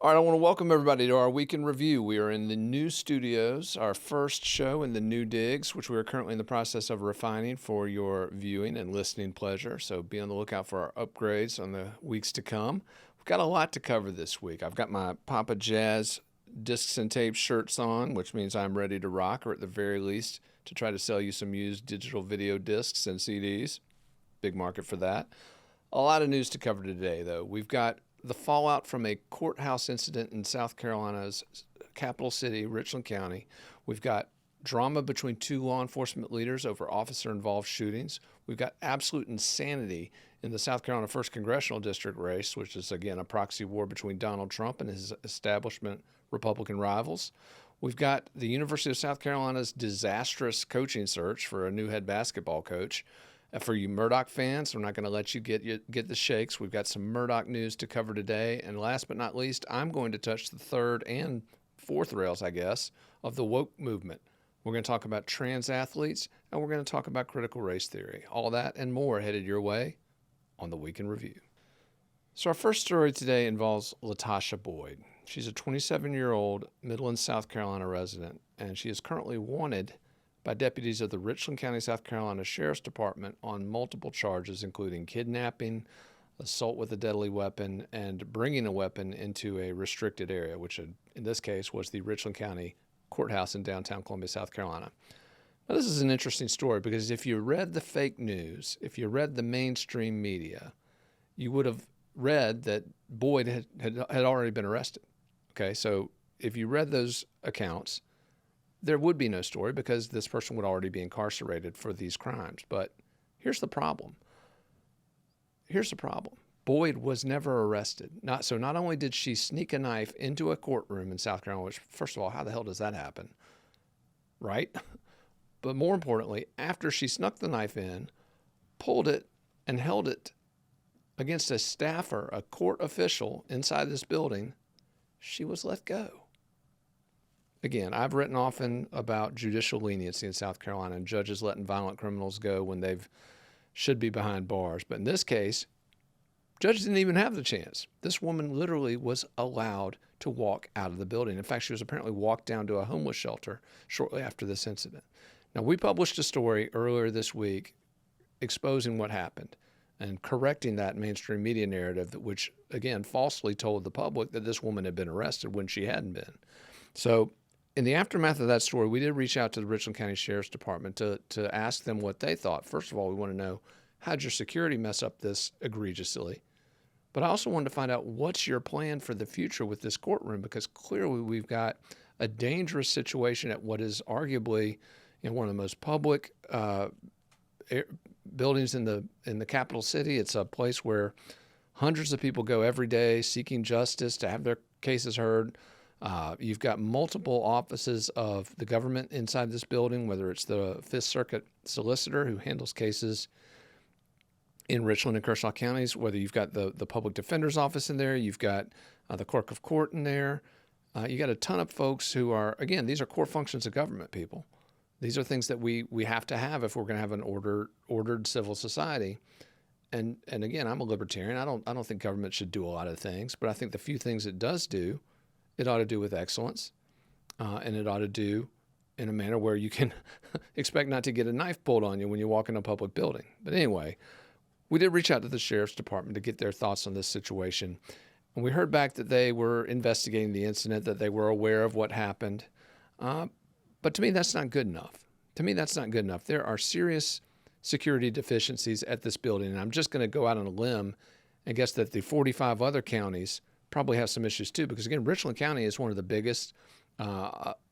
All right, I want to welcome everybody to our week in review. We are in the new studios, our first show in the new digs, which we are currently in the process of refining for your viewing and listening pleasure. So be on the lookout for our upgrades on the weeks to come. We've got a lot to cover this week. I've got my Papa Jazz discs and tapes shirts on, which means I'm ready to rock, or at the very least, to try to sell you some used digital video discs and CDs. Big market for that. A lot of news to cover today, though. We've got the fallout from a courthouse incident in South Carolina's capital city, Richland County. We've got drama between two law enforcement leaders over officer-involved shootings. We've got absolute insanity in the South Carolina 1st Congressional District race, which is, again, a proxy war between Donald Trump and his establishment Republican rivals. We've got the University of South Carolina's disastrous coaching search for a new head basketball coach. For you Murdaugh fans, we're not going to let you get the shakes. We've got some Murdaugh news to cover today. And last but not least, I'm going to touch the third and fourth rails, I guess, of the woke movement. We're going to talk about trans athletes, and we're going to talk about critical race theory. All that and more headed your way on the Week in Review. So our first story today involves Latasha Boyd. She's a 27-year-old Midland, South Carolina resident, and she is currently wanted by deputies of the Richland County, South Carolina Sheriff's Department on multiple charges, including kidnapping, assault with a deadly weapon, and bringing a weapon into a restricted area, which in this case was the Richland County Courthouse in downtown Columbia, South Carolina. Now, this is an interesting story because if you read the fake news, if you read the mainstream media, you would have read that Boyd had already been arrested. Okay, so if you read those accounts, there would be no story because this person would already be incarcerated for these crimes. But here's the problem. Boyd was never arrested. Not only did she sneak a knife into a courtroom in South Carolina, which, first of all, how the hell does that happen? Right? But more importantly, after she snuck the knife in, pulled it, and held it against a staffer, a court official inside this building, she was let go. Again, I've written often about judicial leniency in South Carolina and judges letting violent criminals go when they should be behind bars. But in this case, judges didn't even have the chance. This woman literally was allowed to walk out of the building. In fact, she was apparently walked down to a homeless shelter shortly after this incident. Now, we published a story earlier this week exposing what happened and correcting that mainstream media narrative, which, again, falsely told the public that this woman had been arrested when she hadn't been. So, in the aftermath of that story, we did reach out to the Richland County Sheriff's Department to ask them what they thought. First of all, we want to know, how'd your security mess up this egregiously? But I also wanted to find out, what's your plan for the future with this courtroom? Because clearly we've got a dangerous situation at what is arguably one of the most public buildings in the capital city. It's a place where hundreds of people go every day seeking justice to have their cases heard. You've got multiple offices of the government inside this building, whether it's the Fifth Circuit solicitor who handles cases in Richland and Kershaw counties, whether you've got the public defender's office in there, you've got the clerk of court in there. You got a ton of folks who are, again, these are core functions of government, people. These are things that we have to have if we're going to have an ordered civil society. And again, I'm a libertarian. I don't think government should do a lot of things, but I think the few things it does do, it ought to do with excellence, and it ought to do in a manner where you can expect not to get a knife pulled on you when you walk in a public building. But anyway, we did reach out to the Sheriff's Department to get their thoughts on this situation. And we heard back that they were investigating the incident, that they were aware of what happened. But to me, that's not good enough. There are serious security deficiencies at this building. And I'm just going to go out on a limb and guess that the 45 other counties probably have some issues too, because again, Richland County is one of the biggest,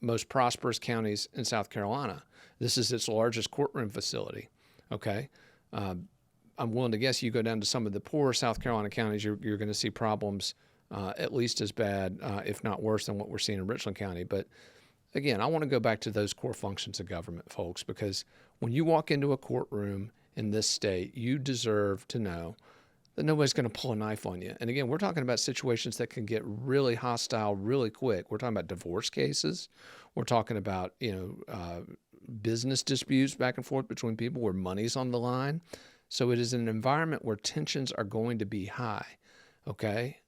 most prosperous counties in South Carolina. This is its largest courtroom facility. Okay. I'm willing to guess you go down to some of the poorer South Carolina counties, you're going to see problems at least as bad, if not worse than what we're seeing in Richland County. But again, I want to go back to those core functions of government, folks, because when you walk into a courtroom in this state, you deserve to know that nobody's going to pull a knife on you. And again, we're talking about situations that can get really hostile really quick. We're talking about divorce cases. We're talking about, business disputes back and forth between people where money's on the line. So it is an environment where tensions are going to be high, okay?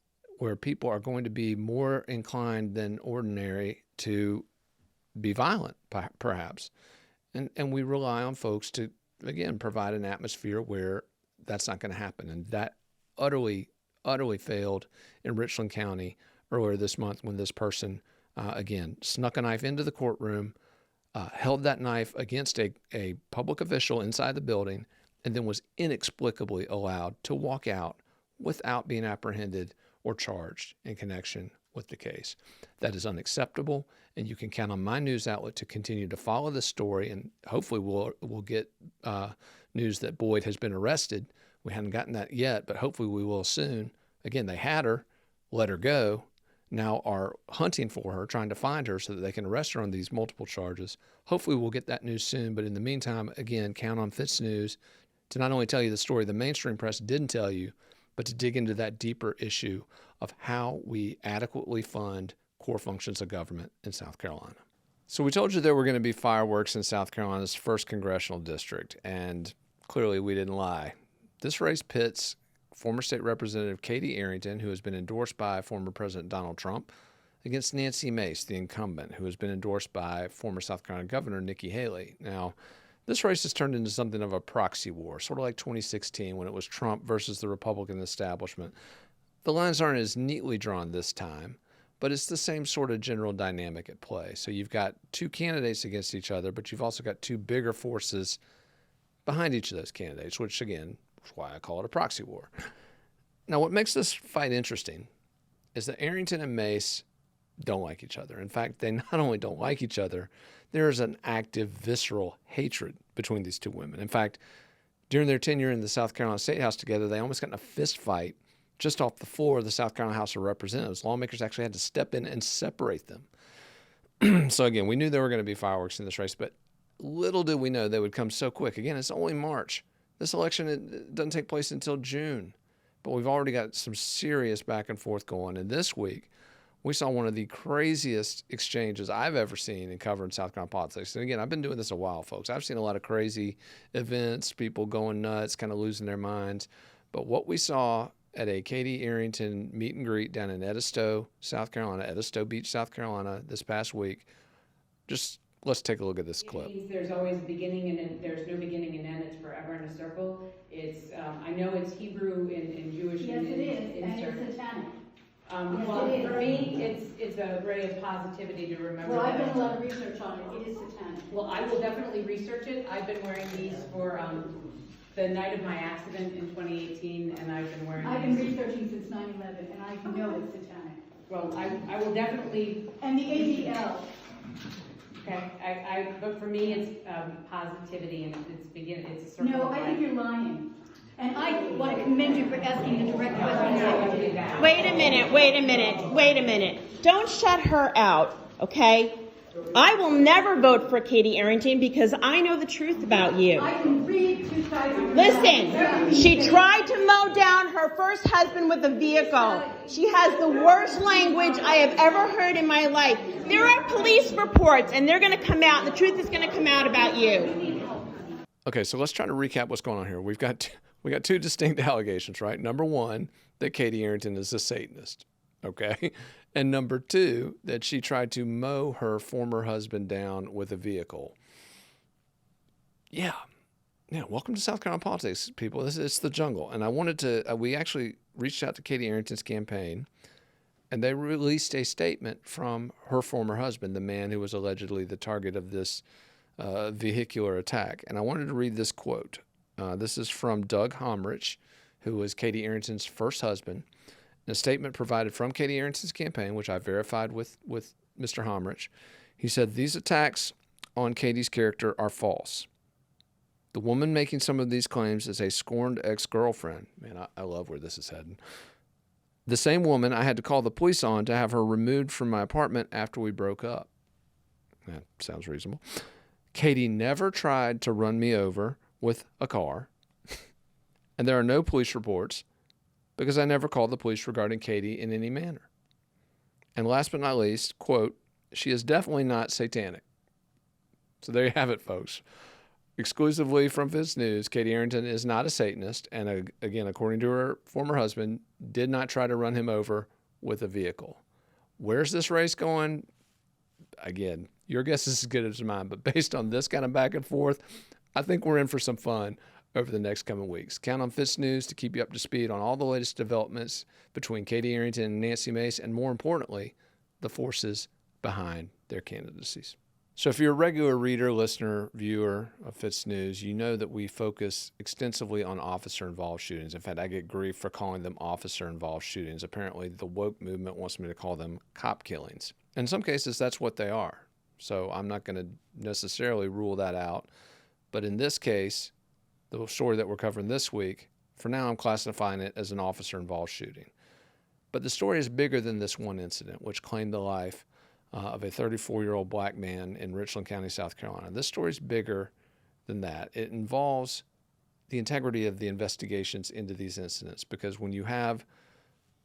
where people are going to be more inclined than ordinary to be violent, perhaps. And we rely on folks to, again, provide an atmosphere where that's not going to happen. And that utterly failed in Richland County earlier this month when this person, again, snuck a knife into the courtroom, held that knife against a public official inside the building, and then was inexplicably allowed to walk out without being apprehended or charged in connection with the case. That is unacceptable, and you can count on my news outlet to continue to follow this story, and hopefully we'll get news that Boyd has been arrested. We haven't gotten that yet, but hopefully we will soon. Again, they had her, let her go, now are hunting for her, trying to find her so that they can arrest her on these multiple charges. Hopefully we'll get that news soon, but in the meantime, again, count on FITSNews to not only tell you the story the mainstream press didn't tell you, but to dig into that deeper issue of how we adequately fund core functions of government in South Carolina. So we told you there were going to be fireworks in South Carolina's 1st Congressional District, and clearly we didn't lie. This race pits former State Representative Katie Arrington, who has been endorsed by former President Donald Trump, against Nancy Mace, the incumbent, who has been endorsed by former South Carolina Governor Nikki Haley. Now, this race has turned into something of a proxy war, sort of like 2016 when it was Trump versus the Republican establishment. The lines aren't as neatly drawn this time, but it's the same sort of general dynamic at play. So you've got two candidates against each other, but you've also got two bigger forces behind each of those candidates, which, again, is why I call it a proxy war. Now, what makes this fight interesting is that Arrington and Mace don't like each other. In fact, they not only don't like each other, there is an active, visceral hatred between these two women. In fact, during their tenure in the South Carolina State House together, they almost got in a fist fight just off the floor of the South Carolina House of Representatives. Lawmakers actually had to step in and separate them. So again, we knew there were going to be fireworks in this race, but little did we know they would come so quick. Again, it's only March. This election it doesn't take place until June, but we've already got some serious back and forth going. And this week, we saw one of the craziest exchanges I've ever seen in covering South Carolina politics. And again, I've been doing this a while, folks. I've seen a lot of crazy events, people going nuts, kind of losing their minds. But what we saw at a Katie Arrington meet and greet down in Edisto, South Carolina, Edisto Beach, South Carolina, this past week, just let's take a look at this clip. It means there's always a beginning and there's no beginning and end. It's forever in a circle. It's I know it's Hebrew and Jewish. Yes, and it is, and Eastern. it's satanic. Well, for me, it's a ray of positivity to remember. Well, I've that. done a lot of research on it. It is satanic. Well, I will definitely research it. I've been wearing these for the night of my accident in 2018, and I've been wearing. I've been researching since 9/11, and I know it's satanic. Well, I will definitely. And the ADL. Okay, but for me, it's positivity, and it's a circle. No, of I think life. you're lying. And I want to commend you for asking the direct question. Wait a minute. Don't shut her out, okay? I will never vote for Katie Arrington because I know the truth about you. I can read two sides of the Listen, she tried to mow down her first husband with a vehicle. She has the worst language I have ever heard in my life. There are police reports, and they're going to come out, and the truth is going to come out about you. Okay, so let's try to recap what's going on here. We got two distinct allegations, right? Number one, that Katie Arrington is a Satanist, okay? And number two, that she tried to mow her former husband down with a vehicle. Yeah, welcome to South Carolina politics, people. It's the jungle. And I wanted to, we actually reached out to Katie Arrington's campaign, and they released a statement from her former husband, the man who was allegedly the target of this vehicular attack. And I wanted to read this quote. This is from Doug Homrich, who was Katie Arrington's first husband. In a statement provided from Katie Arrington's campaign, which I verified with Mr. Homrich, he said, "These attacks on Katie's character are false. The woman making some of these claims is a scorned ex-girlfriend." Man, I love where this is heading. "The same woman I had to call the police on to have her removed from my apartment after we broke up." That sounds reasonable. "Katie never tried to run me over with a car, and there are no police reports because I never called the police regarding Katie in any manner. And last but not least, quote, she is definitely not satanic." So there you have it, folks. Exclusively from FITSNews, Katie Arrington is not a Satanist, and again, according to her former husband, did not try to run him over with a vehicle. Where's this race going? Again, your guess is as good as mine, but based on this kind of back and forth, I think we're in for some fun over the next coming weeks. Count on FITSNews to keep you up to speed on all the latest developments between Katie Arrington and Nancy Mace, and more importantly, the forces behind their candidacies. So if you're a regular reader, listener, viewer of FITSNews, you know that we focus extensively on officer-involved shootings. In fact, I get grief for calling them officer-involved shootings. Apparently, the woke movement wants me to call them cop killings. In some cases, that's what they are. So I'm not going to necessarily rule that out. But in this case, the story that we're covering this week, for now I'm classifying it as an officer-involved shooting. But the story is bigger than this one incident, which claimed the life of a 34-year-old black man in Richland County, South Carolina. This story is bigger than that. It involves the integrity of the investigations into these incidents, because when you have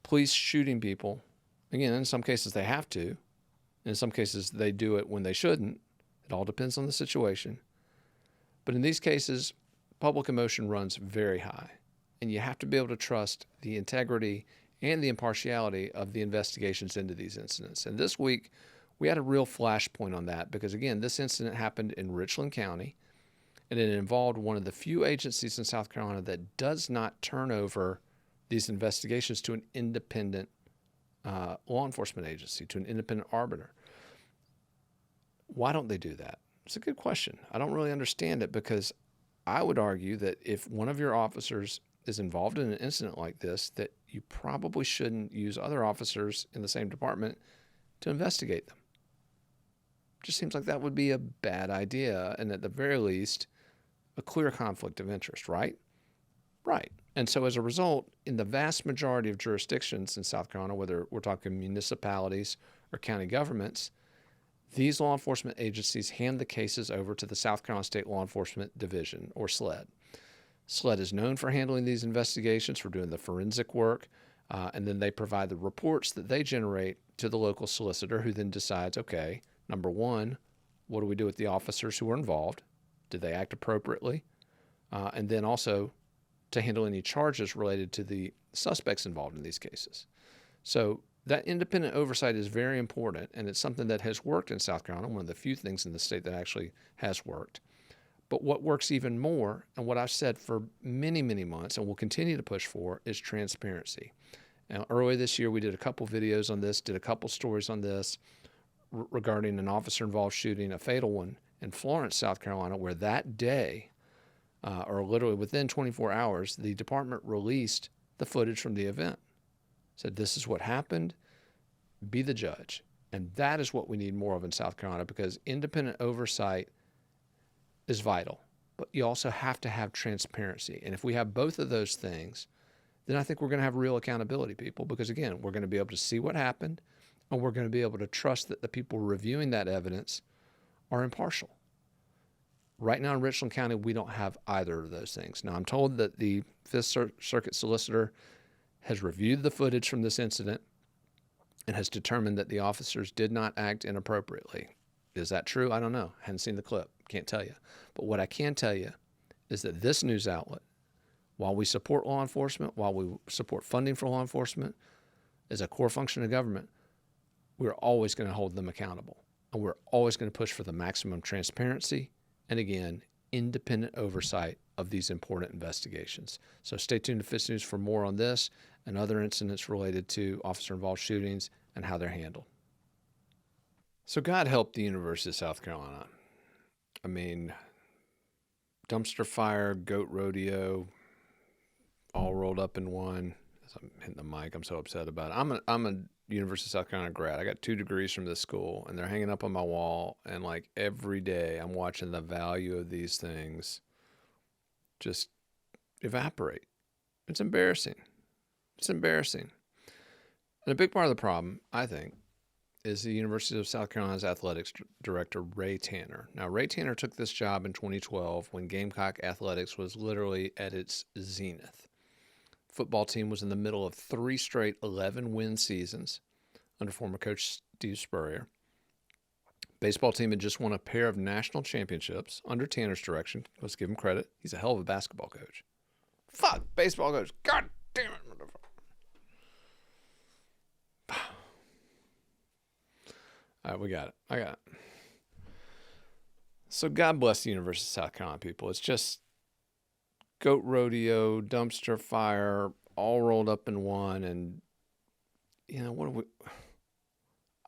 police shooting people, again, in some cases they have to, in some cases they do it when they shouldn't. It all depends on the situation. But in these cases, public emotion runs very high, and you have to be able to trust the integrity and the impartiality of the investigations into these incidents. And this week, we had a real flashpoint on that because, again, this incident happened in Richland County, and it involved one of the few agencies in South Carolina that does not turn over these investigations to an independent law enforcement agency, to an independent arbiter. Why don't they do that? It's a good question. I don't really understand it, because I would argue that if one of your officers is involved in an incident like this, that you probably shouldn't use other officers in the same department to investigate them. Just seems like that would be a bad idea, and at the very least, a clear conflict of interest, right? Right. And so as a result, in the vast majority of jurisdictions in South Carolina, whether we're talking municipalities or county governments, these law enforcement agencies hand the cases over to the South Carolina State Law Enforcement Division, or SLED. SLED is known for handling these investigations, for doing the forensic work, and then they provide the reports that they generate to the local solicitor, who then decides, okay, number one, what do we do with the officers who were involved? Did they act appropriately? And then also to handle any charges related to the suspects involved in these cases. So that independent oversight is very important, and it's something that has worked in South Carolina, one of the few things in the state that actually has worked. But what works even more, and what I've said for many, many months and will continue to push for, is transparency. Now, earlier this year, we did a couple videos on this, did a couple stories on this regarding an officer-involved shooting, a fatal one, in Florence, South Carolina, where that day, or literally within 24 hours, the department released the footage from the event. Said, this is what happened, be the judge. And that is what we need more of in South Carolina, because independent oversight is vital. But you also have to have transparency. And if we have both of those things, then I think we're going to have real accountability, people, because, again, we're going to be able to see what happened, and we're going to be able to trust that the people reviewing that evidence are impartial. Right now in Richland County, we don't have either of those things. Now, I'm told that the Fifth Circuit solicitor has reviewed the footage from this incident and has determined that the officers did not act inappropriately. Is that true? I don't know. I hadn't seen the clip. Can't tell you. But what I can tell you is that this news outlet, while we support law enforcement, while we support funding for law enforcement as a core function of government, we're always going to hold them accountable. And we're always going to push for the maximum transparency and, again, independent oversight of these important investigations. So stay tuned to FITSNews for more on this and other incidents related to officer-involved shootings and how they're handled. So God help the University of South Carolina. I mean, dumpster fire, goat rodeo, all rolled up in one. As I'm hitting the mic, I'm so upset about it. I'm a University of South Carolina grad. I got 2 degrees from this school, and they're hanging up on my wall. And like every day, I'm watching the value of these things just evaporate. It's embarrassing. It's embarrassing. And a big part of the problem, I think, is the University of South Carolina's athletics director, Ray Tanner. Now, Ray Tanner took this job in 2012 when Gamecock athletics was literally at its zenith. Football team was in the middle of 3 straight 11-win seasons under former coach Steve Spurrier. Baseball team had just won a pair of national championships under Tanner's direction. Let's give him credit. He's a hell of a basketball coach. Fuck, baseball coach. God damn it, motherfucker. All right, we got it. I got it. So God bless the University of South Carolina people. It's just goat rodeo, dumpster fire, all rolled up in one. And, you know, what are we...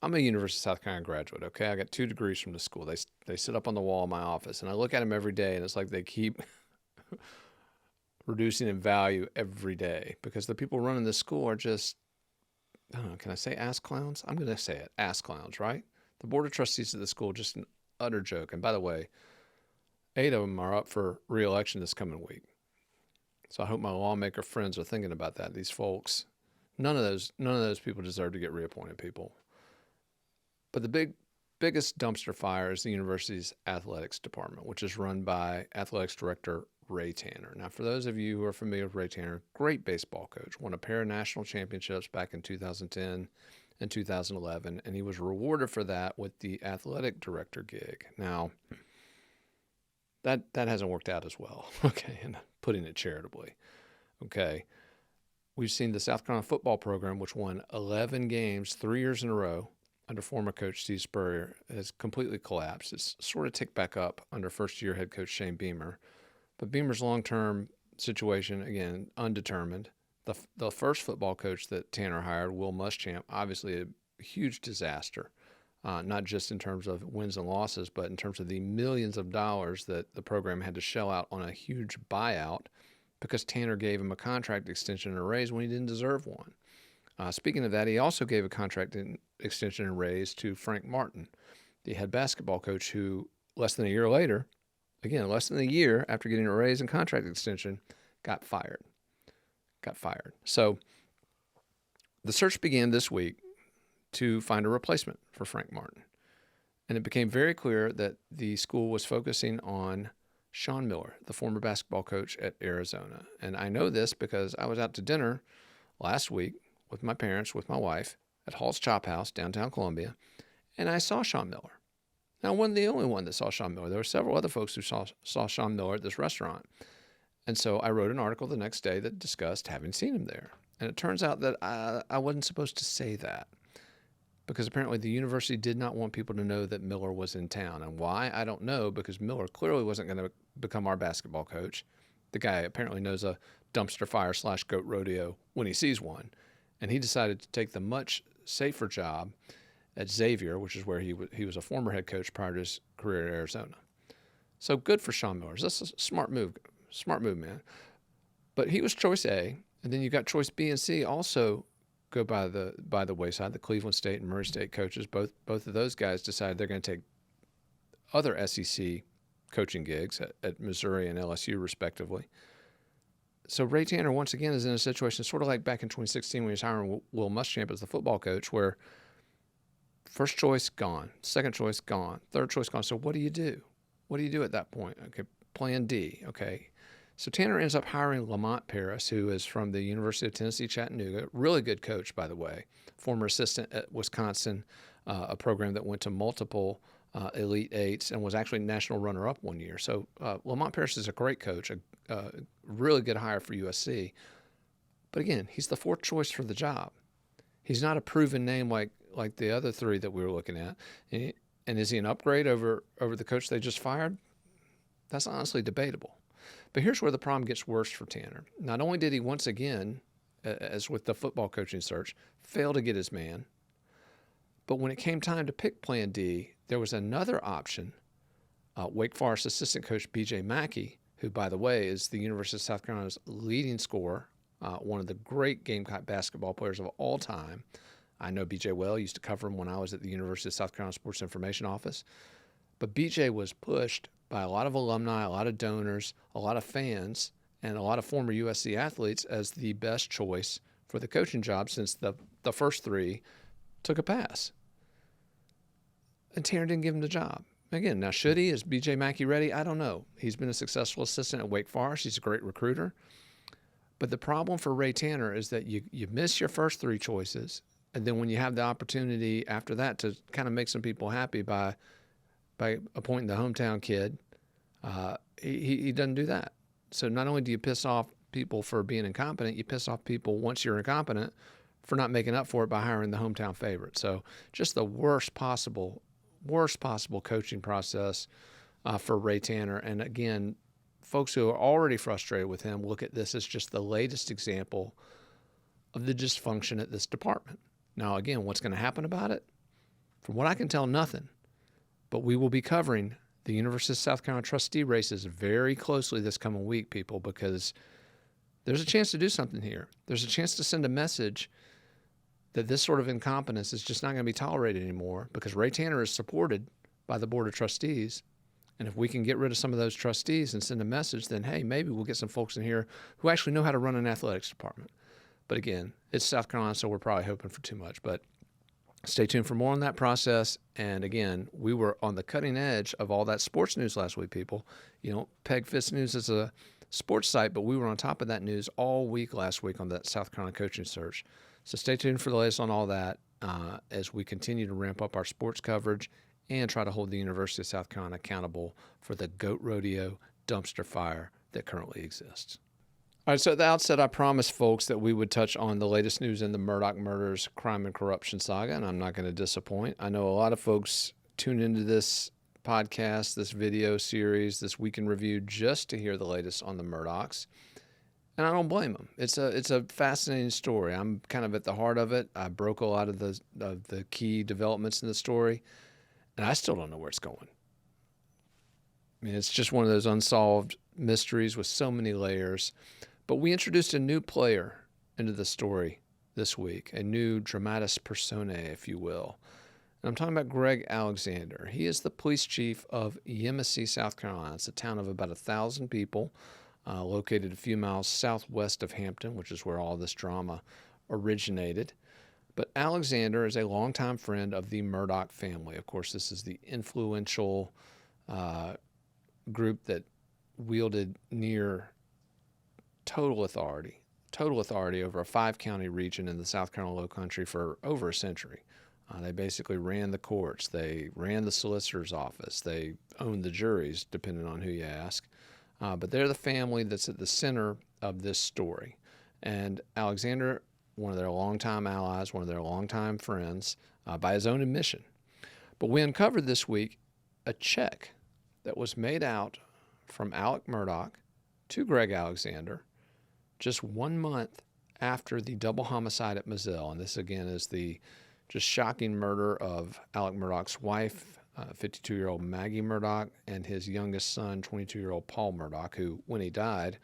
I'm a University of South Carolina graduate, okay? I got 2 degrees from the school. They sit up on the wall in my office, and I look at them every day, and it's like they keep reducing in value every day because the people running this school are just, I don't know, can I say ass clowns? I'm going to say it, ass clowns, right? The board of trustees of the school, just an utter joke. And by the way, 8 of them are up for re-election this coming week. So I hope my lawmaker friends are thinking about that. These folks, none of those people deserve to get reappointed people. But the biggest dumpster fire is the university's athletics department, which is run by athletics director Ray Tanner. Now, for those of you who are familiar with Ray Tanner, great baseball coach, won a pair of national championships back in 2010 and 2011, and he was rewarded for that with the athletic director gig. Now, that hasn't worked out as well, okay, and putting it charitably, okay. We've seen the South Carolina football program, which won 11 games 3 years in a row, under former coach Steve Spurrier, has completely collapsed. It's sort of ticked back up under first-year head coach Shane Beamer. But Beamer's long-term situation, again, undetermined. The first football coach that Tanner hired, Will Muschamp, obviously a huge disaster, not just in terms of wins and losses, but in terms of the millions of dollars that the program had to shell out on a huge buyout because Tanner gave him a contract extension and a raise when he didn't deserve one. Speaking of that, he also gave a contract extension and raise to Frank Martin, the head basketball coach who, less than a year after getting a raise and contract extension, got fired. So the search began this week to find a replacement for Frank Martin. And it became very clear that the school was focusing on Sean Miller, the former basketball coach at Arizona. And I know this because I was out to dinner last week with my parents, with my wife, at Hall's Chop House, downtown Columbia, and I saw Sean Miller. Now, I wasn't the only one that saw Sean Miller. There were several other folks who saw Sean Miller at this restaurant. And so I wrote an article the next day that discussed having seen him there. And it turns out that I wasn't supposed to say that because apparently the university did not want people to know that Miller was in town. And why? I don't know, because Miller clearly wasn't going to become our basketball coach. The guy apparently knows a dumpster fire / goat rodeo when he sees one. And he decided to take the much safer job at Xavier, which is where he was a former head coach prior to his career at Arizona. So good for Sean Miller. That's a smart move, man. But he was choice A, and then you got choice B and C also go by the wayside. The Cleveland State and Murray State coaches, both of those guys decided they're going to take other SEC coaching gigs at Missouri and LSU respectively. So Ray Tanner, once again, is in a situation sort of like back in 2016 when he was hiring Will Muschamp as the football coach, where first choice gone, second choice gone, third choice gone. So what do you do? What do you do at that point? Okay, plan D. Okay. So Tanner ends up hiring Lamont Paris, who is from the University of Tennessee, Chattanooga. Really good coach, by the way. Former assistant at Wisconsin, a program that went to multiple Elite Eights and was actually national runner-up one year. So Lamont Paris is a great coach, a really good hire for USC. But again, he's the fourth choice for the job. He's not a proven name like the other three that we were looking at. And is he an upgrade over the coach they just fired? That's honestly debatable. But here's where the problem gets worse for Tanner. Not only did he once again, as with the football coaching search, fail to get his man, but when it came time to pick Plan D, there was another option. Wake Forest assistant coach B.J. Mackey, who, by the way, is the University of South Carolina's leading scorer, one of the great Gamecock basketball players of all time. I know B.J. well. Used to cover him when I was at the University of South Carolina Sports Information Office. But B.J. was pushed by a lot of alumni, a lot of donors, a lot of fans, and a lot of former USC athletes as the best choice for the coaching job since the first three took a pass. And Tanner didn't give him the job. Again, now should he? Is B.J. Mackey ready? I don't know. He's been a successful assistant at Wake Forest. He's a great recruiter. But the problem for Ray Tanner is that you miss your first three choices, and then when you have the opportunity after that to kind of make some people happy by appointing the hometown kid, he doesn't do that. So not only do you piss off people for being incompetent, you piss off people once you're incompetent for not making up for it by hiring the hometown favorite. So just the worst possible coaching process for Ray Tanner. And again, folks who are already frustrated with him look at this as just the latest example of the dysfunction at this department. Now, again, what's going to happen about it? From what I can tell, nothing. But we will be covering the University of South Carolina trustee races very closely this coming week, people, because there's a chance to do something here. There's a chance to send a message that this sort of incompetence is just not going to be tolerated anymore, because Ray Tanner is supported by the Board of Trustees. And if we can get rid of some of those trustees and send a message, then, hey, maybe we'll get some folks in here who actually know how to run an athletics department. But again, it's South Carolina, so we're probably hoping for too much. But stay tuned for more on that process. And again, we were on the cutting edge of all that sports news last week, people. You don't peg FITSNews as a sports site, but we were on top of that news all week last week on that South Carolina coaching search. So stay tuned for the latest on all that as we continue to ramp up our sports coverage and try to hold the University of South Carolina accountable for the goat rodeo dumpster fire that currently exists. All right, so at the outset, I promised folks that we would touch on the latest news in the Murdaugh murders, crime and corruption saga, and I'm not going to disappoint. I know a lot of folks tune into this podcast, this video series, this week in review just to hear the latest on the Murdaughs, and I don't blame them. It's a fascinating story. I'm kind of at the heart of it. I broke a lot of the key developments in the story, and I still don't know where it's going. I mean, it's just one of those unsolved mysteries with so many layers. But we introduced a new player into the story this week, a new dramatis personae, if you will. And I'm talking about Greg Alexander. He is the police chief of Yemassee, South Carolina. It's a town of about 1,000 people, located a few miles southwest of Hampton, which is where all this drama originated. But Alexander is a longtime friend of the Murdaugh family. Of course, this is the influential group that wielded near total authority over a 5-county region in the South Carolina Lowcountry for over a century. They basically ran the courts. They ran the solicitor's office. They owned the juries, depending on who you ask. But they're the family that's at the center of this story. And Alexander, one of their longtime allies, one of their longtime friends, by his own admission. But we uncovered this week a check that was made out from Alec Murdaugh to Greg Alexander just 1 month after the double homicide at Moselle. And this, again, is the just shocking murder of Alec Murdaugh's wife, 52-year-old Maggie Murdaugh, and his youngest son, 22-year-old Paul Murdaugh, who, when he died,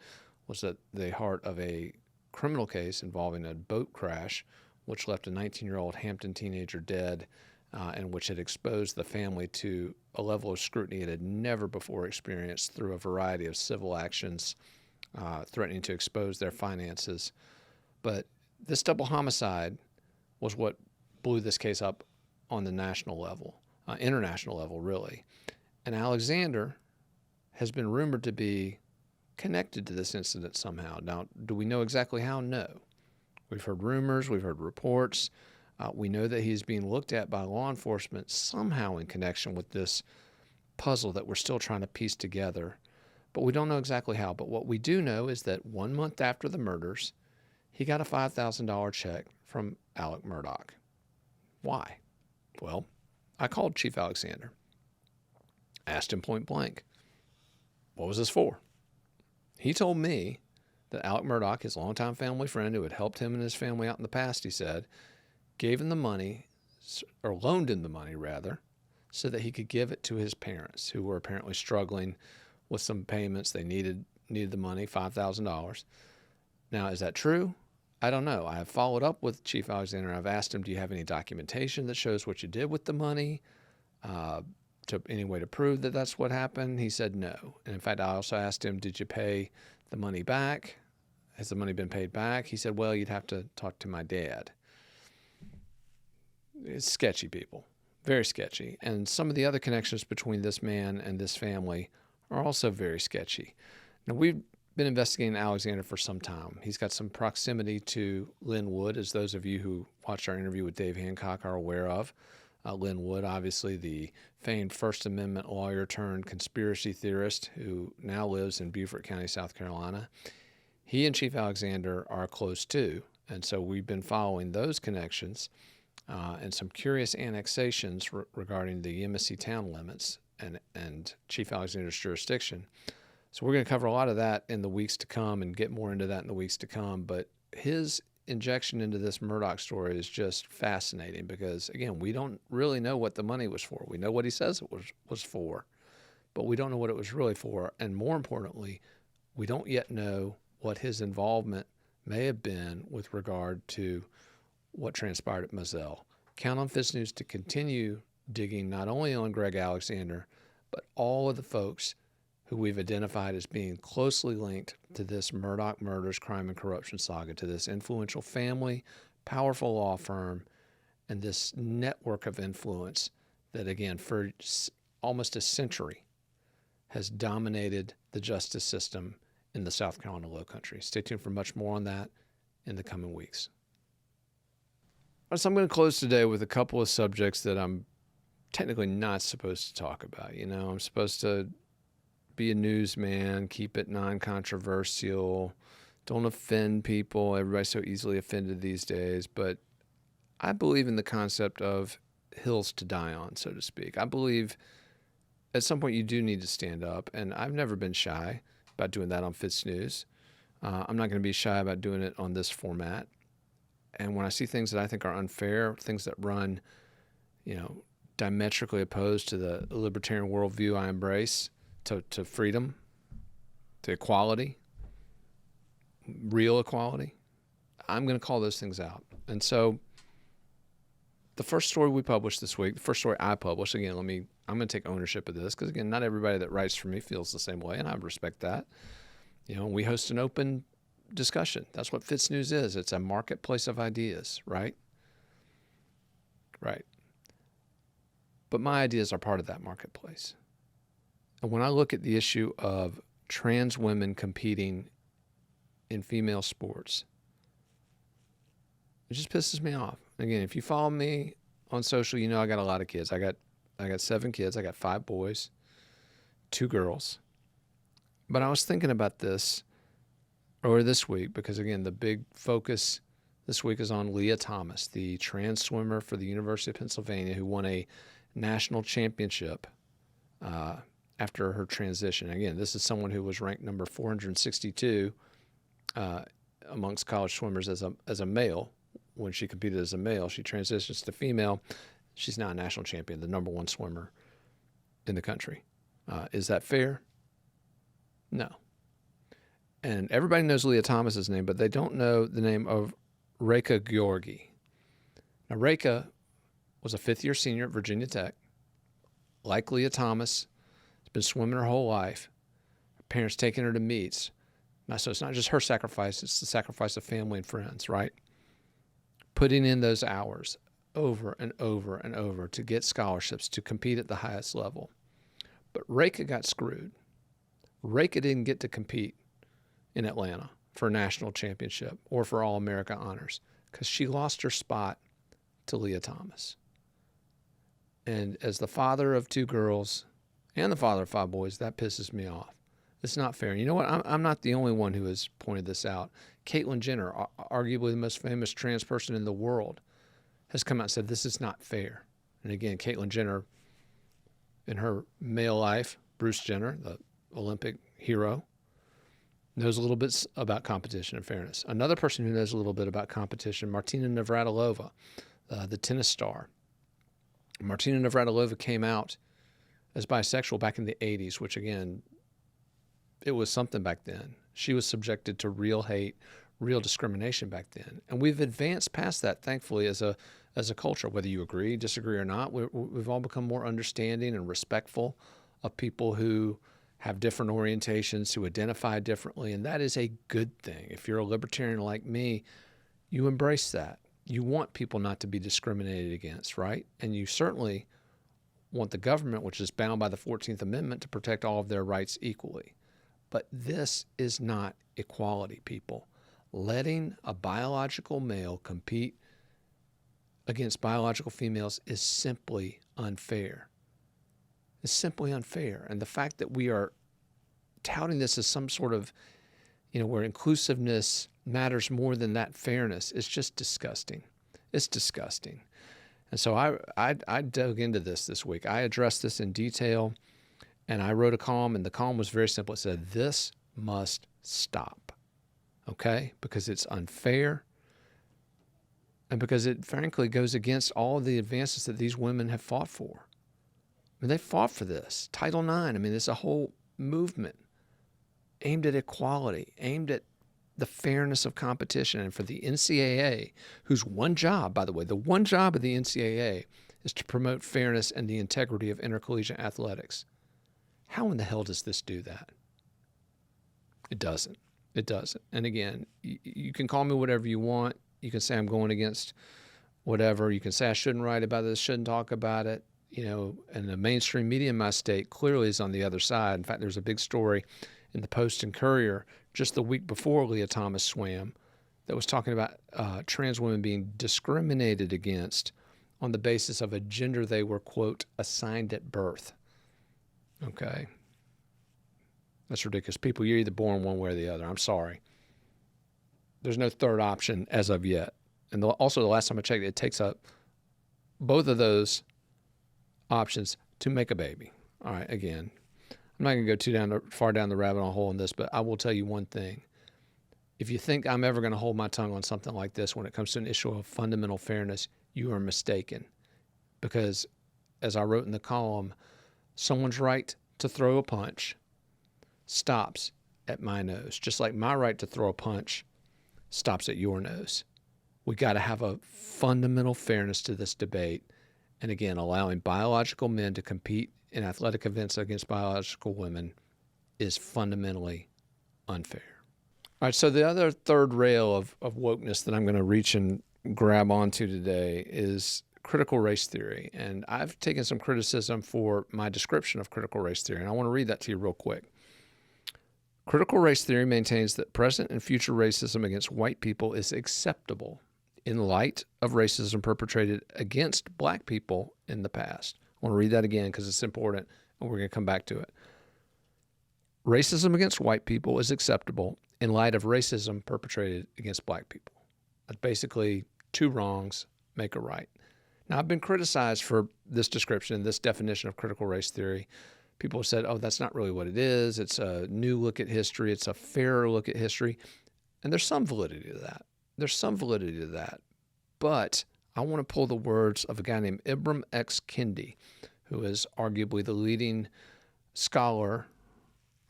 was at the heart of a criminal case involving a boat crash, which left a 19-year-old Hampton teenager dead, and which had exposed the family to a level of scrutiny it had never before experienced through a variety of civil actions threatening to expose their finances. But this double homicide was what blew this case up on the national level, international level, really. And Alexander has been rumored to be connected to this incident somehow. Now, do we know exactly how? No. We've heard rumors, we've heard reports. We know that he's being looked at by law enforcement somehow in connection with this puzzle that we're still trying to piece together. But we don't know exactly how. But what we do know is that 1 month after the murders, he got a $5,000 check from Alec Murdaugh. Why? Well, I called Chief Alexander, asked him point blank, what was this for? He told me that Alec Murdaugh, his longtime family friend who had helped him and his family out in the past, he said, gave him the money, or loaned him the money rather, so that he could give it to his parents, who were apparently struggling with some payments. They needed the money, $5,000. Now, is that true? I don't know. I have followed up with Chief Alexander. I've asked him, do you have any documentation that shows what you did with the money? To any way to prove that that's what happened? He said no. And in fact, I also asked him, did you pay the money back? Has the money been paid back? He said, well, you'd have to talk to my dad. It's sketchy, people. Very sketchy. And some of the other connections between this man and this family are also very sketchy. Now, we've been investigating Alexander for some time. He's got some proximity to Lynn Wood, as those of you who watched our interview with Dave Hancock are aware of. Lynn Wood, obviously the famed First Amendment lawyer turned conspiracy theorist who now lives in Beaufort County, South Carolina. He and Chief Alexander are close too, And so we've been following those connections and some curious annexations regarding the embassy town limits and Chief Alexander's jurisdiction. So we're going to cover a lot of that in the weeks to come and get more into that in the weeks to come. But his injection into this Murdaugh story is just fascinating because, again, we don't really know what the money was for. We know what he says it was for, but we don't know what it was really for. And more importantly, we don't yet know what his involvement may have been with regard to what transpired at Moselle. Count on FITSNews to continue digging not only on Greg Alexander, but all of the folks who we've identified as being closely linked to this Murdaugh murders, crime, and corruption saga, to this influential family, powerful law firm, and this network of influence that, again, for almost a century has dominated the justice system in the South Carolina Lowcountry. Stay tuned for much more on that in the coming weeks. So I'm going to close today with a couple of subjects that I'm technically not supposed to talk about. You know, I'm supposed to be a newsman, keep it non-controversial, don't offend people. Everybody's so easily offended these days. But I believe in the concept of hills to die on, so to speak. I believe at some point you do need to stand up, and I've never been shy about doing that on FITSNews. I'm not going to be shy about doing it on this format. And when I see things that I think are unfair, things that run, diametrically opposed to the libertarian worldview I embrace, to freedom, to equality, real equality, I'm going to call those things out. And so the first story we published this week, the first story I published, again, I'm going to take ownership of this because, again, not everybody that writes for me feels the same way, and I respect that. We host an open discussion. That's what FITSNews is. It's a marketplace of ideas, right? Right. But my ideas are part of that marketplace. And when I look at the issue of trans women competing in female sports, it just pisses me off. Again, if you follow me on social, you know I got a lot of kids. I got 7 kids. I got 5 boys, 2 girls. But I was thinking about this earlier this week because, again, the big focus this week is on Leah Thomas, the trans swimmer for the University of Pennsylvania who won a national championship after her transition. Again, this is someone who was ranked number 462 amongst college swimmers as a male. When she competed as a male, she transitions to female. She's now a national champion, the number 1 swimmer in the country. Is that fair? No. And everybody knows Leah Thomas's name, but they don't know the name of Reka Georgi. Now, Reka was a 5th-year senior at Virginia Tech. Like Leah Thomas, has been swimming her whole life. Her parents taking her to meets. Now, so it's not just her sacrifice, it's the sacrifice of family and friends, right? Putting in those hours over and over and over to get scholarships, to compete at the highest level. But Reka got screwed. Reka didn't get to compete in Atlanta for a national championship or for All-America honors because she lost her spot to Leah Thomas. And as the father of 2 girls and the father of 5 boys, that pisses me off. It's not fair. And you know what? I'm not the only one who has pointed this out. Caitlyn Jenner, arguably the most famous trans person in the world, has come out and said this is not fair. And again, Caitlyn Jenner, in her male life, Bruce Jenner, the Olympic hero, knows a little bit about competition and fairness. Another person who knows a little bit about competition, Martina Navratilova, the tennis star. Martina Navratilova came out as bisexual back in the 80s, which, again, it was something back then. She was subjected to real hate, real discrimination back then. And we've advanced past that, thankfully, as a culture. Whether you agree, disagree, or not, we've all become more understanding and respectful of people who have different orientations, who identify differently, and that is a good thing. If you're a libertarian like me, you embrace that. You want people not to be discriminated against, right? And you certainly want the government, which is bound by the 14th Amendment, to protect all of their rights equally. But this is not equality, people. Letting a biological male compete against biological females is simply unfair. It's simply unfair. And the fact that we are touting this as some sort of, where inclusiveness matters more than that fairness, is just disgusting. It's disgusting. And so I dug into this week. I addressed this in detail, and I wrote a column, and the column was very simple. It said, this must stop, okay? Because it's unfair, and because it frankly goes against all of the advances that these women have fought for. I mean, they fought for this. Title IX, I mean, it's a whole movement aimed at equality, aimed at the fairness of competition. And for the NCAA, whose one job, by the way, the one job of the NCAA is to promote fairness and the integrity of intercollegiate athletics. How in the hell does this do that? It doesn't. It doesn't. And again, you can call me whatever you want. You can say I'm going against whatever. You can say I shouldn't write about this, shouldn't talk about it. And the mainstream media in my state clearly is on the other side. In fact, there's a big story in the Post and Courier just the week before Leah Thomas swam that was talking about trans women being discriminated against on the basis of a gender they were, quote, assigned at birth. Okay. That's ridiculous. People, you're either born one way or the other. I'm sorry. There's no third option as of yet. And also, the last time I checked, it takes up both of those options to make a baby. All right, again, I'm not going to go far down the rabbit hole on this, but I will tell you one thing. If you think I'm ever going to hold my tongue on something like this when it comes to an issue of fundamental fairness, you are mistaken. Because, as I wrote in the column, someone's right to throw a punch stops at my nose, just like my right to throw a punch stops at your nose. We got to have a fundamental fairness to this debate. And again, allowing biological men to compete in athletic events against biological women is fundamentally unfair. All right, so the other third rail of wokeness that I'm going to reach and grab onto today is critical race theory. And I've taken some criticism for my description of critical race theory, and I want to read that to you real quick. Critical race theory maintains that present and future racism against white people is acceptable in light of racism perpetrated against black people in the past. I want to read that again because it's important, and we're going to come back to it. Racism against white people is acceptable in light of racism perpetrated against black people. That's basically two wrongs make a right. Now, I've been criticized for this description, this definition of critical race theory. People have said, oh, that's not really what it is. It's a new look at history. It's a fairer look at history. And there's some validity to that. But I want to pull the words of a guy named Ibram X. Kendi, who is arguably the leading scholar,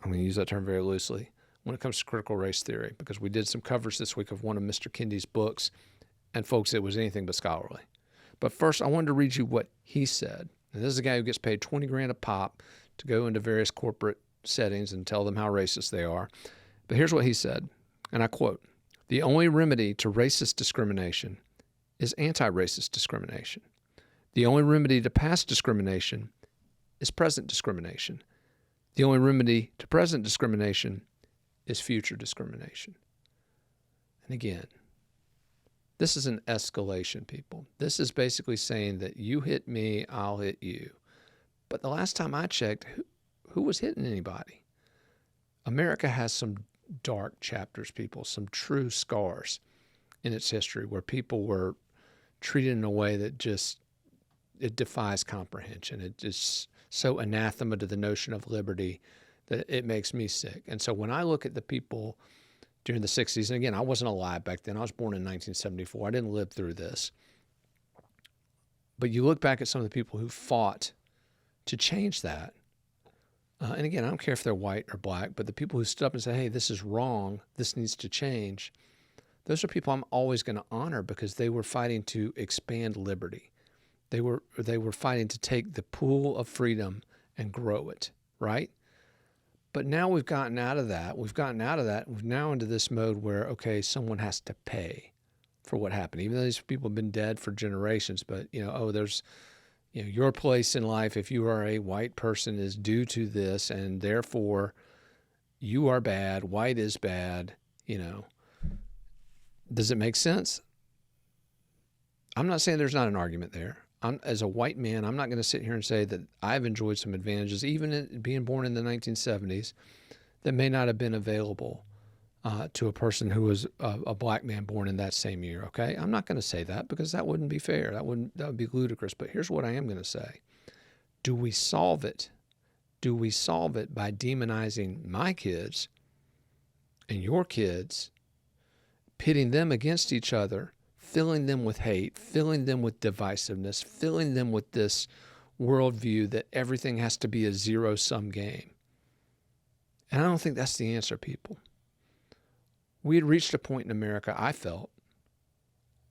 I'm going to use that term very loosely, when it comes to critical race theory, because we did some coverage this week of one of Mr. Kendi's books, and folks, it was anything but scholarly. But first, I wanted to read you what he said. And this is a guy who gets paid $20,000 a pop to go into various corporate settings and tell them how racist they are. But here's what he said, and I quote, "The only remedy to racist discrimination is anti-racist discrimination. The only remedy to past discrimination is present discrimination. The only remedy to present discrimination is future discrimination." And again, this is an escalation, people. This is basically saying that you hit me, I'll hit you. But the last time I checked, who was hitting anybody? America has some dark chapters, people, some true scars in its history where people were treated in a way that just, it defies comprehension. It is so anathema to the notion of liberty that it makes me sick. And so when I look at the people during the 60s, and again, I wasn't alive back then. I was born in 1974. I didn't live through this. But you look back at some of the people who fought to change that. And again, I don't care if they're white or black, but the people who stood up and said, hey, this is wrong, this needs to change, those are people I'm always going to honor because they were fighting to expand liberty. They were fighting to take the pool of freedom and grow it, right? But now we've gotten out of that. We're now into this mode where, okay, someone has to pay for what happened, even though these people have been dead for generations. But, there's, your place in life, if you are a white person, is due to this, and therefore you are bad, white is bad, Does it make sense? I'm not saying there's not an argument there. As a white man, I'm not going to sit here and say that I've enjoyed some advantages, even being born in the 1970s, that may not have been available to a person who was a black man born in that same year. Okay, I'm not going to say that because that wouldn't be fair. That would be ludicrous. But here's what I am going to say: do we solve it? Do we solve it by demonizing my kids and your kids, pitting them against each other, filling them with hate, filling them with divisiveness, filling them with this worldview that everything has to be a zero-sum game? And I don't think that's the answer, people. We had reached a point in America, I felt,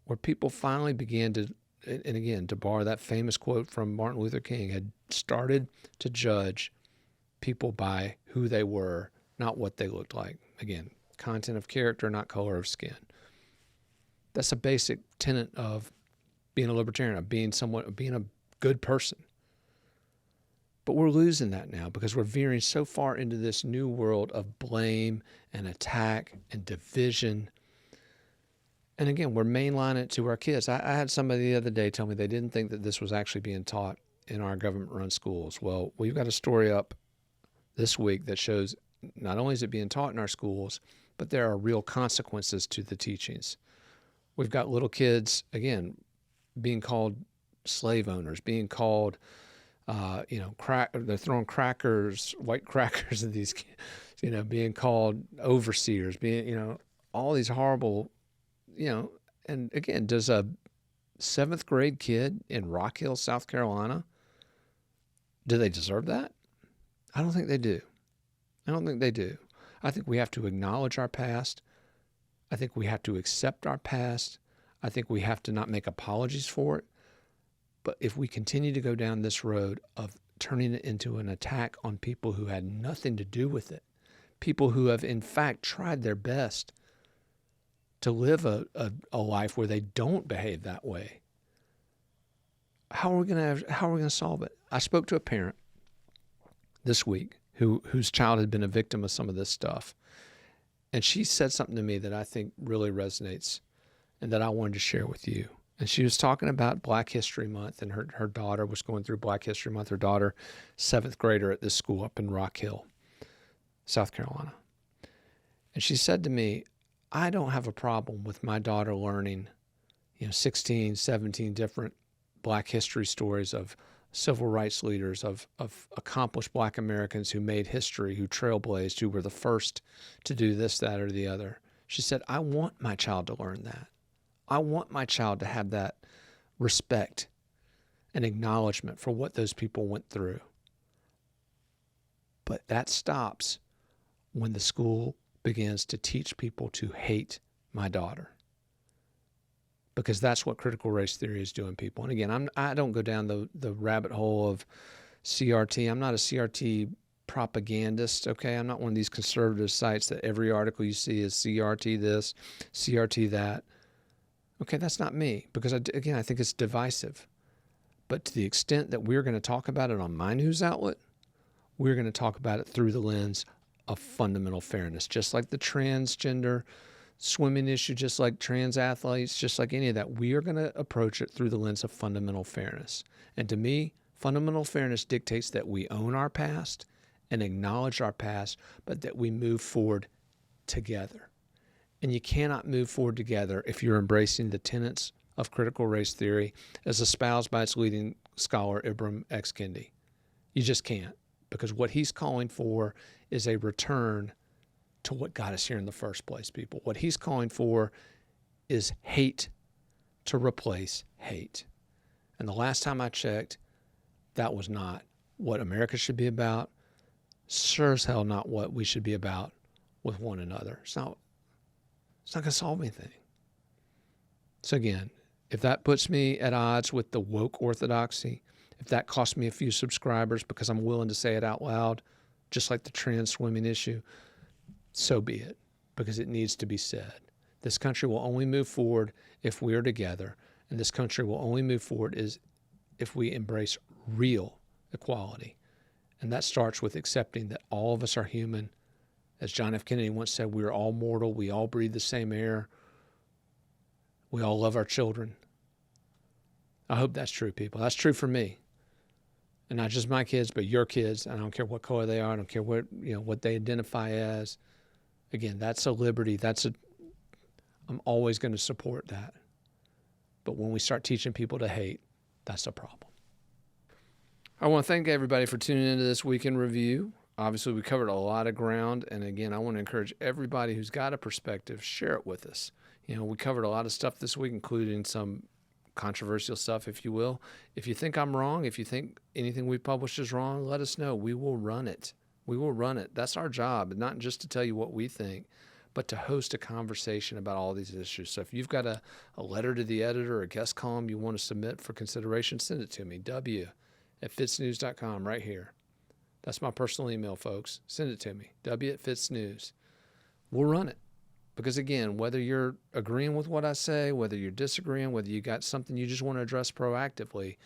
where people finally began to, and again, to borrow that famous quote from Martin Luther King, had started to judge people by who they were, not what they looked like. Again, content of character, not color of skin. That's a basic tenet of being a libertarian, of being a good person. But we're losing that now because we're veering so far into this new world of blame and attack and division. And again, we're mainlining it to our kids. I had somebody the other day tell me they didn't think that this was actually being taught in our government-run schools. Well, we've got a story up this week that shows not only is it being taught in our schools, but there are real consequences to the teachings. We've got little kids, again, being called slave owners, being called, they're throwing crackers, white crackers at these kids, being called overseers, being, all these horrible, and again, does a 7th grade kid in Rock Hill, South Carolina, do they deserve that? I don't think they do. I don't think they do. I think we have to acknowledge our past. I think we have to accept our past. I think we have to not make apologies for it. But if we continue to go down this road of turning it into an attack on people who had nothing to do with it, people who have in fact tried their best to live a life where they don't behave that way, how are we going to solve it? I spoke to a parent this week whose child had been a victim of some of this stuff. And she said something to me that I think really resonates and that I wanted to share with you. And she was talking about Black History Month, and her daughter was going through Black History Month. Her daughter, 7th grader at this school up in Rock Hill, South Carolina. And she said to me, I don't have a problem with my daughter learning, 16, 17 different Black history stories of civil rights leaders, of accomplished Black Americans who made history, who trailblazed, who were the first to do this, that, or the other. She said, I want my child to learn that. I want my child to have that respect and acknowledgement for what those people went through. But that stops when the school begins to teach people to hate my daughter. Because that's what critical race theory is doing, people. And again, I don't go down the rabbit hole of CRT. I'm not a CRT propagandist, okay? I'm not one of these conservative sites that every article you see is CRT this, CRT that. Okay, that's not me, because I think it's divisive. But to the extent that we're going to talk about it on my news outlet, we're going to talk about it through the lens of fundamental fairness, just like the transgender swimming issue, just like trans athletes, just like any of that. We are going to approach it through the lens of fundamental fairness. And to me, fundamental fairness dictates that we own our past and acknowledge our past, but that we move forward together. And you cannot move forward together if you're embracing the tenets of critical race theory as espoused by its leading scholar, Ibram X. Kendi. You just can't, because what he's calling for is a return to what got us here in the first place, people. What he's calling for is hate to replace hate. And the last time I checked, that was not what America should be about. Sure as hell not what we should be about with one another. It's not going to solve anything. So again, if that puts me at odds with the woke orthodoxy, if that costs me a few subscribers because I'm willing to say it out loud, just like the trans swimming issue, so be it, because it needs to be said. This country will only move forward if we are together, and this country will only move forward if we embrace real equality. And that starts with accepting that all of us are human. As John F. Kennedy once said, we are all mortal, we all breathe the same air, we all love our children. I hope that's true, people. That's true for me. And not just my kids, but your kids. I don't care what color they are. I don't care what they identify as. Again, that's a liberty. I'm always going to support that. But when we start teaching people to hate, that's a problem. I want to thank everybody for tuning into this Week in Review. Obviously, we covered a lot of ground. And again, I want to encourage everybody who's got a perspective, share it with us. You know, we covered a lot of stuff this week, including some controversial stuff, if you will. If you think I'm wrong, if you think anything we published is wrong, let us know. We will run it. We will run it. That's our job, not just to tell you what we think, but to host a conversation about all these issues. So if you've got a letter to the editor or a guest column you want to submit for consideration, send it to me, w@fitsnews.com, right here. That's my personal email, folks. Send it to me, w@fitsnews. We'll run it. Because again, whether you're agreeing with what I say, whether you're disagreeing, whether you got something you just want to address proactively,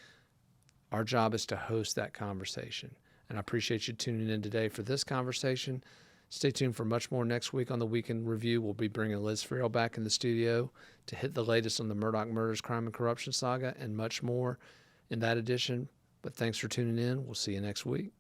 our job is to host that conversation. And I appreciate you tuning in today for this conversation. Stay tuned for much more next week on the Week in Review. We'll be bringing Liz Farrell back in the studio to hit the latest on the Murdaugh murders, crime, and corruption saga, and much more in that edition. But thanks for tuning in. We'll see you next week.